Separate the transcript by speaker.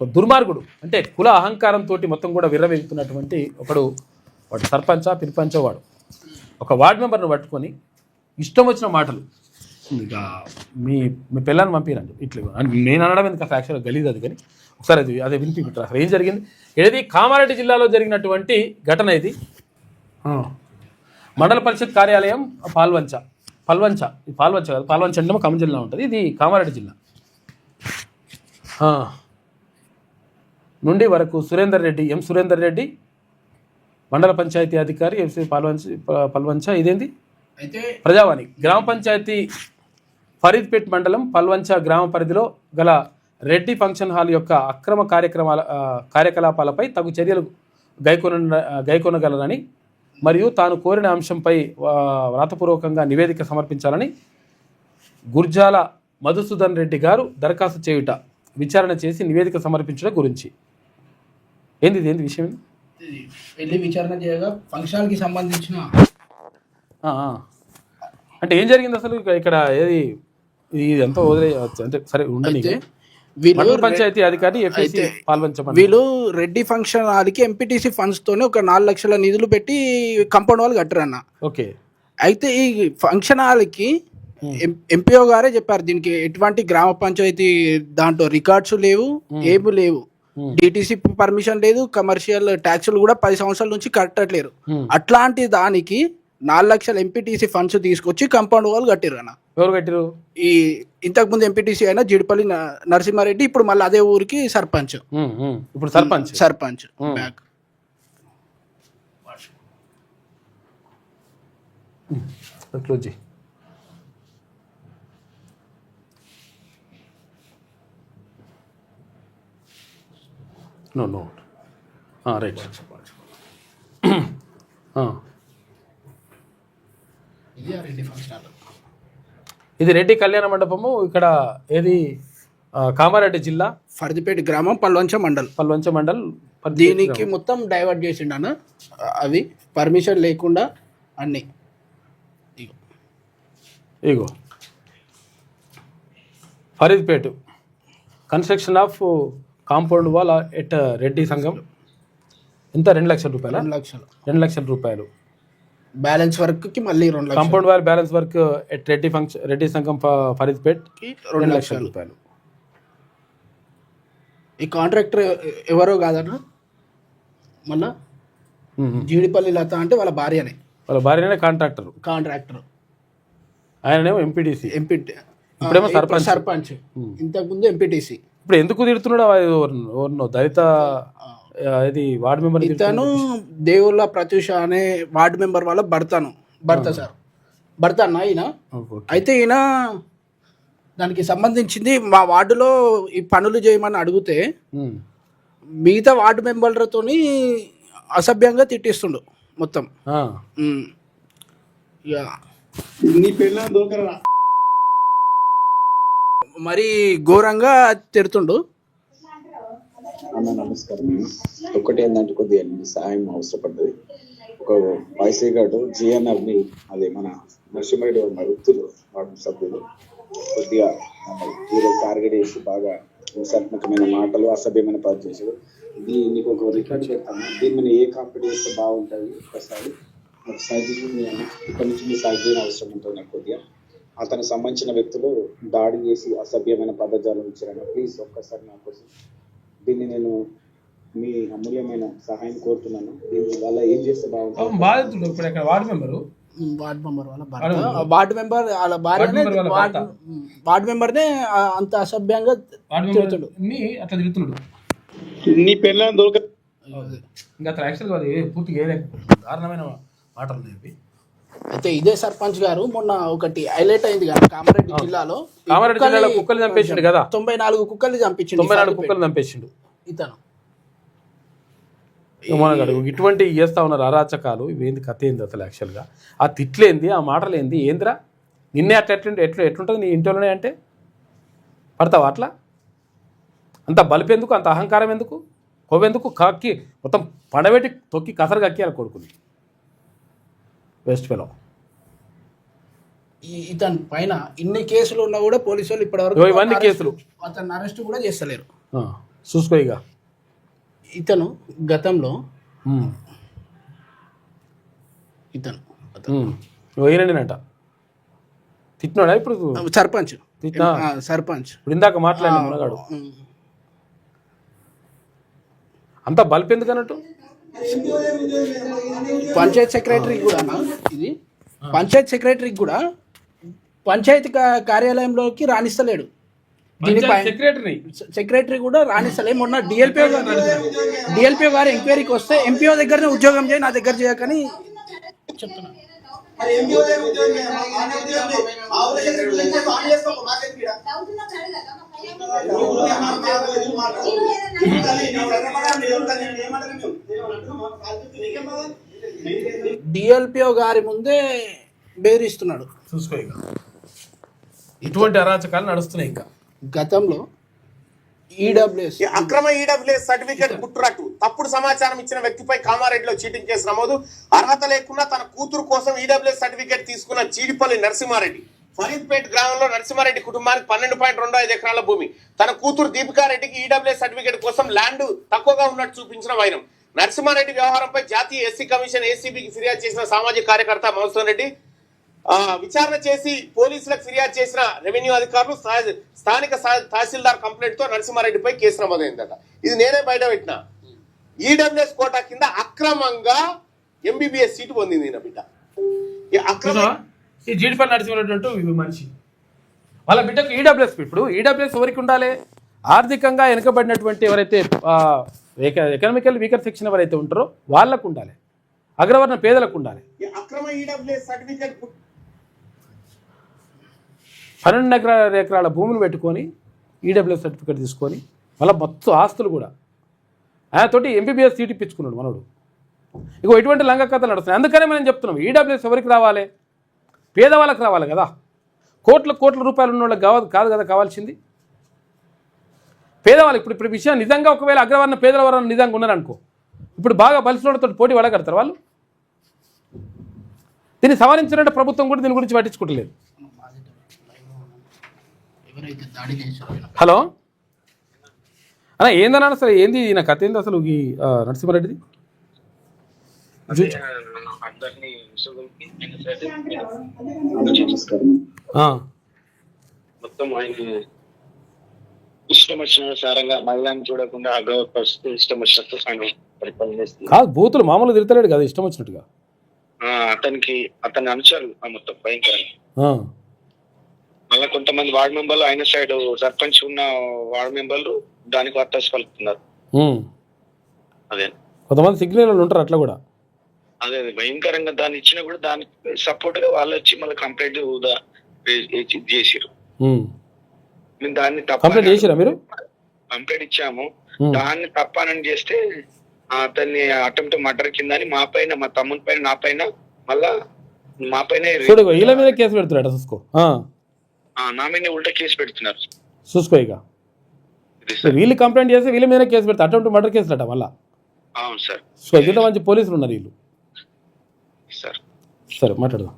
Speaker 1: ఒక దుర్మార్గుడు, అంటే కుల అహంకారంతో మొత్తం కూడా విర్రవెగుతున్నటువంటి వాడు సర్పంచా పిరిపంచో వాడు ఒక వార్డు మెంబర్ను పట్టుకొని ఇష్టం వచ్చిన మాటలు, ఇక మీ మీ పిల్లల్ని పంపిరండి ఇట్లా నేను అనడం ఎందుకు యాక్చువల్గా గలీజ్ అది, కానీ ఒకసారి అదే వినిపించారు అసలు ఏం జరిగింది. ఏది కామారెడ్డి జిల్లాలో జరిగినటువంటి ఘటన ఇది. మండల పరిషత్ కార్యాలయం పాల్వంచ ఇది పాల్వంచ కాదు, పాల్వంచ అంటే ఖమ్మం జిల్లా ఉంటుంది, ఇది కామారెడ్డి జిల్లా నుండి వరకు సురేందర్ రెడ్డి మండల పంచాయతీ అధికారి ఎంసీ పల్వంచ ఇదేంది
Speaker 2: అయితే
Speaker 1: ప్రజావాణి గ్రామ పంచాయతీ ఫరీద్పేట్ మండలం పల్వంచ గ్రామ పరిధిలో గల రెడ్డి ఫంక్షన్ హాల్ యొక్క అక్రమ కార్యకలాపాలపై తగు చర్యలు గైకొనగలరని మరియు తాను కోరిన అంశంపై వ్రాతపూర్వకంగా నివేదిక సమర్పించాలని గుర్జాల మధుసూదన్ రెడ్డి గారు దరఖాస్తు చేయుట, విచారణ చేసి నివేదిక సమర్పించడం గురించి. ఏంది విషయం?
Speaker 2: వెళ్ళి విచారణ చేయగా ఫంక్షన్కి సంబంధించిన
Speaker 1: అంటే ఏం జరిగింది అసలు ఇక్కడ ఏది ఇదంతా వదిలే అంటే సరే ఉండని. పంచాయతీ అధికారి
Speaker 2: వీళ్ళు రెడ్డి ఫంక్షన్ హాల్కి ఎంపీటీసీ ఫండ్స్ తోనే ఒక 4 లక్షల నిధులు పెట్టి కంపౌండ్ వాళ్ళు కట్టారన్న.
Speaker 1: ఓకే.
Speaker 2: అయితే ఈ ఫంక్షన్ హాల్కి ఎంపీఓ గారే చెప్పారు దీనికి ఎటువంటి గ్రామ పంచాయతీ దాంట్లో రికార్డ్స్ లేవు, ఏమి లేవు, డిటిసి పర్మిషన్ లేదు, కమర్షియల్ ట్యాక్సులు కూడా 10 సంవత్సరాల నుంచి కట్టట్లేరు. అట్లాంటి దానికి 4 లక్షల ఎంపీటీసీ ఫండ్స్ తీసుకొచ్చి కంపౌండ్ వాళ్ళు కట్టారు అన్న.
Speaker 1: ఎవరు కట్టారు?
Speaker 2: ఈ ఇంతకుముందు ఎంపీటీసీ అయినా జిడిపల్లి నరసింహారెడ్డి, ఇప్పుడు మళ్ళీ అదే ఊరికి సర్పంచ్.
Speaker 1: ఇప్పుడు
Speaker 2: sarpanch back.
Speaker 1: Close. No right. ఇది రెడ్డి కళ్యాణ మండపము, ఇక్కడ ఏది కామారెడ్డి జిల్లా
Speaker 2: ఫరీద్పేట్ గ్రామం పల్వంచ మండల్. దీనికి మొత్తం డైవర్ట్ చేసిండన్న, అవి పర్మిషన్ లేకుండా అన్ని.
Speaker 1: ఇగో Faridpet construction of compound wall at Reddy Sangham. ఎంత? 2 లక్షల రూపాయలు. 2 లక్షల రూపాయలు
Speaker 2: బ్యాలెన్స్ వర్క్ కి మళ్ళీ 2 లక్షలు.
Speaker 1: Compound wall balance work at Reddy సంఘం ఫరీద్పేట్ 2 లక్షల రూపాయలు.
Speaker 2: ఈ కాంట్రాక్టర్ ఎవరో కాదన్న, మళ్ళా జీడిపల్లి లత అంటే వాళ్ళ భార్యనే కాంట్రాక్టర్.
Speaker 1: ఆయననేమో ఎంపీటీసీ, ఇప్పుడేమో
Speaker 2: సర్పంచ్, ఇంతకుముందు ఎంపీటీసీ.
Speaker 1: ఇప్పుడు ఎందుకు తిడుతున్నాడు? దళిత ఇది వార్డు మెంబర్.
Speaker 2: ఇతను దేవుళ్ళ ప్రత్యూష అనే వార్డు మెంబర్ వాళ్ళ భర్త అన్న ఈయన. అయితే ఈయన దానికి సంబంధించింది మా వార్డులో ఈ పనులు చేయమని అడిగితే మిగతా వార్డు మెంబర్లతో అసభ్యంగా తిట్టిస్తుండు మొత్తం. మరి ఘోరంగా తిడుతుండు.
Speaker 3: అన్న నమస్కారం. ఒకటి ఏంటంటే కొద్దిగా సాయం అవసరపడ్డది. ఒక వైసీ గారు జిఎన్ఆర్ని, అది మన నరసింహారెడ్డి వృత్తులు వార్డు సభ్యులు కొద్దిగా ఈరోజు టార్గెట్ చేసి బాగా హింసాత్మకమైన మాటలు, అసభ్యమైన పని చేశారు. నీకు ఒక రికార్డ్ పెడతాను, దీని మీద ఏ కాంపిటీ చేస్తే బాగుంటుంది ఒకసారి ఇక్కడి నుంచి మీ సహాయం అవసరం ఉంటుంది. కొద్దిగా అతనికి సంబంధించిన వ్యక్తులు దాడి చేసి అసభ్యమైన పదజాలం ఇచ్చారన్న. ప్లీజ్ ఒక్కసారి నా కోసం దీన్ని నేను మీ అమూల్యమైన సహాయం కోరుతున్నాను. దీని వల్ల ఏం చేస్తే బాగుంటుంది?
Speaker 2: వార్డు మెంబర్నే అంత అసభ్యంగా తిడుతుండు.
Speaker 1: అట్లా తిడుతున్నాడు.
Speaker 3: నీ పెళ్ళ దొరక
Speaker 1: ఇంకా యాక్చువల్గా పూర్తిగా దారుణమైన మాటలు ఉన్నాయి.
Speaker 2: అయితే ఇదే సర్పంచ్ గారు మొన్న ఒకటి హైలైట్ అయింది కదా, కామారెడ్డి జిల్లాలో
Speaker 1: కుక్కలు చంపేసిండు కదా,
Speaker 2: 94 కుక్కలు చంపించిండు.
Speaker 1: 94 కుక్కలు చంపేసిండు
Speaker 2: ఇతను.
Speaker 1: ఇటువంటి చేస్తా ఉన్నారు అరాచకాలు. ఇవేంది కథ ఏంది అసలు? యాక్చువల్గా ఆ తిట్లేంది, ఆ మాటలేంది, ఏందిరా నిన్నే ఎట్లుంటుంది నీ ఇంట్లోనే అంటే పడతావా? అట్లా అంత బలిపెందుకు, అంత అహంకారం ఎందుకు, కొవ్వెందుకు? కక్కి మొత్తం పండబెట్టి తొక్కి కసరు కక్కియాలి కొడుకుని. West fellow.
Speaker 2: ఇతని పైన ఇన్ని కేసులు ఉన్నా కూడా పోలీసు వాళ్ళు ఇప్పటివరకు
Speaker 1: ఇవన్నీ కేసులు
Speaker 2: అతను అరెస్ట్ కూడా చేస్తలేరు.
Speaker 1: చూసుకో ఇక.
Speaker 2: ఇతను గతంలో
Speaker 1: వేరేనంట తిట్టినాడా ఇప్పుడు
Speaker 2: సర్పంచ్
Speaker 1: తిట్టినా
Speaker 2: సర్పంచ్
Speaker 1: ఇప్పుడు ఇందాక మాట్లాడిన మునగాడు అంత బల్బ్ ఎందుకు అన్నట్టు
Speaker 2: పంచాయత్ సెక్రటరీ కూడా ఇది పంచాయత్ సెక్రటరీకి కూడా పంచాయతీ కార్యాలయంలోకి రాణిస్తలేడు. సెక్రటరీ కూడా రాణిస్తలే. మొన్న డిఎల్పిఓ గారు ఎంక్వైరీకి వస్తే ఎంపీఓ దగ్గరనే ఉద్యోగం చేయి, నా దగ్గర చేయకని చెప్తున్నా. డిఎల్పిఓ గారి ముందే బెదిరిస్తున్నాడు.
Speaker 1: చూసుకో ఇక ఇటువంటి అరాచకాలు నడుస్తున్నాయి. ఇంకా
Speaker 2: గతంలో ఈడబ్ల్యూఎస్
Speaker 4: అక్రమ ఈడబ్ల్యూఎస్ సర్టిఫికేట్ కుట్రట్టు తప్పుడు సమాచారం ఇచ్చిన వ్యక్తిపై కామారెడ్డిలో చీటింగ్ కేసు నమోదు. అర్హత లేకుండా తన కూతురు కోసం ఈడబ్ల్యూఎస్ సర్టిఫికేట్ తీసుకున్న చీడిపల్లి నరసింహారెడ్డి. ఫరీద్పేట్ గ్రామంలో నరసింహారెడ్డి కుటుంబానికి 12.25 ఎకరాల భూమి. తన కూతురు దీపికారెడ్డికి ఈడబ్ల్యూఎస్ సర్టిఫికేట్ కోసం ల్యాండ్ తక్కువగా ఉన్నట్టు చూపించిన వైరం. నరసింహారెడ్డి వ్యవహారంపై జాతీయ ఎస్సీ కమిషన్ ఏసీబీకి ఫిర్యాదు చేసిన సామాజిక కార్యకర్త మధుసూదన్ రెడ్డి విచారణ చేసి పోలీసులకు ఫిర్యాదు చేసిన రెవెన్యూ అధికారులు స్థానిక తహసీల్దార్ కంప్లైంట్ తో నరసింహారెడ్డిపై కేసు నమోదైందట. ఇది నేనే బయట పెట్టిన. ఈడబ్ల్యూఎస్ కోటా కింద అక్రమంగా ఎంబీబీఎస్ సీటు పొందింది నా బిడ్డ.
Speaker 1: ఈ జీడిపల్లి నరసింహారెడ్డి మనిషి వాళ్ళ బిడ్డకు ఈడబ్ల్యూఎస్. ఇప్పుడు ఈడబ్ల్యూఎస్ ఎవరికి ఉండాలి? ఆర్థికంగా వెనుకబడినటువంటి ఎవరైతే ఎకనామికల్ వీకర్ సెక్షన్ ఎవరైతే ఉంటారో వాళ్ళకు ఉండాలి. అగ్రవర్ణ పేదలకు ఉండాలి.
Speaker 4: అక్రమ ఈడబ్ల్యూఎస్ సర్టిఫికేట్
Speaker 1: 12 ఎకరాల భూములు పెట్టుకొని ఈడబ్ల్యూఎస్ సర్టిఫికేట్ తీసుకొని మళ్ళీ మొత్తం ఆస్తులు కూడా ఆయనతోటి ఎంబీబీఎస్ సీట్ ఇప్పించుకున్నాడు మనోడు. ఇక ఎటువంటి లంగ కథలు నడుస్తున్నాయి. అందుకనే మనం చెప్తున్నాం ఈడబ్ల్యూఎస్ ఎవరికి రావాలి? పేదవాళ్ళకి రావాలి కదా. కోట్ల రూపాయలు ఉన్న వాళ్ళకి కాదు కదా కావాల్సింది. పేదవాళ్ళు ఇప్పుడు విషయం నిజంగా ఒకవేళ అగ్రవర్ణ పేదల వర్ణం నిజంగా ఉన్నారనుకో, ఇప్పుడు బాగా బలిసినోడితో పోటీ పడగడతారు వాళ్ళు. దీన్ని సవరించినట్టు ప్రభుత్వం కూడా దీని గురించి పట్టించుకోవట్లేదు. హలో అన్న ఏందన్నా అసలు ఏంది నా కథ ఏంది అసలు ఈ నరసింహారెడ్డిది?
Speaker 5: మొత్తం ఆయన ఇష్టం వచ్చిన సారంగా మహిళని చూడకుండా అగౌరవపరుస్తూ ఇష్టం వచ్చినట్టు ఆయన పరిపాలన చేస్తుంది.
Speaker 1: కాదు బూతులు మామూలు తిడతలేడు కదా ఇష్టం వచ్చినట్టుగా.
Speaker 5: అతని అంశాలు మొత్తం భయంకరంగా. మళ్ళీ కొంతమంది వార్డు మెంబర్లు ఆయన సైడ్ సర్పంచ్ ఉన్న వార్డు మెంబర్లు దానికి వార్తాసు పలుకుతున్నారు. అదే
Speaker 1: కొంతమంది సిగ్నల్ ఉంటారు అట్లా కూడా.
Speaker 5: అదే భయంకరంగా దాన్ని ఇచ్చినా కూడా దానికి సపోర్ట్ గా వాళ్ళు వచ్చి మళ్ళీ కంప్లైంట్ చేసిరు. మేము దాన్ని
Speaker 1: కంప్లైంట్ చేసిరా మీరు?
Speaker 5: కంప్లైంట్ ఇచ్చాము. దాన్ని తప్పానని చేస్తే అతన్ని అటెంప్ట్ మర్డర్ కింద మా పైన, మా తమ్ముని పైన, నా పైన, మళ్ళా మా పైన
Speaker 1: వీళ్ళ మీద కేసు పెడుతున్నాడు. చూసుకో
Speaker 5: నా మీద ఉల్టా కేసు పెడుతున్నారు.
Speaker 1: చూసుకో ఇక వీళ్ళు కంప్లైంట్ చేస్తే వీళ్ళ మీద కేసు పెడతారు. అటెంప్ట్ మర్డర్ కేసులు అట మళ్ళా.
Speaker 5: అవును సార్.
Speaker 1: సో ఇంత మంచి పోలీసులు ఉన్నారు వీళ్ళు.
Speaker 5: సార్
Speaker 1: సరే మాట్లాడదాం.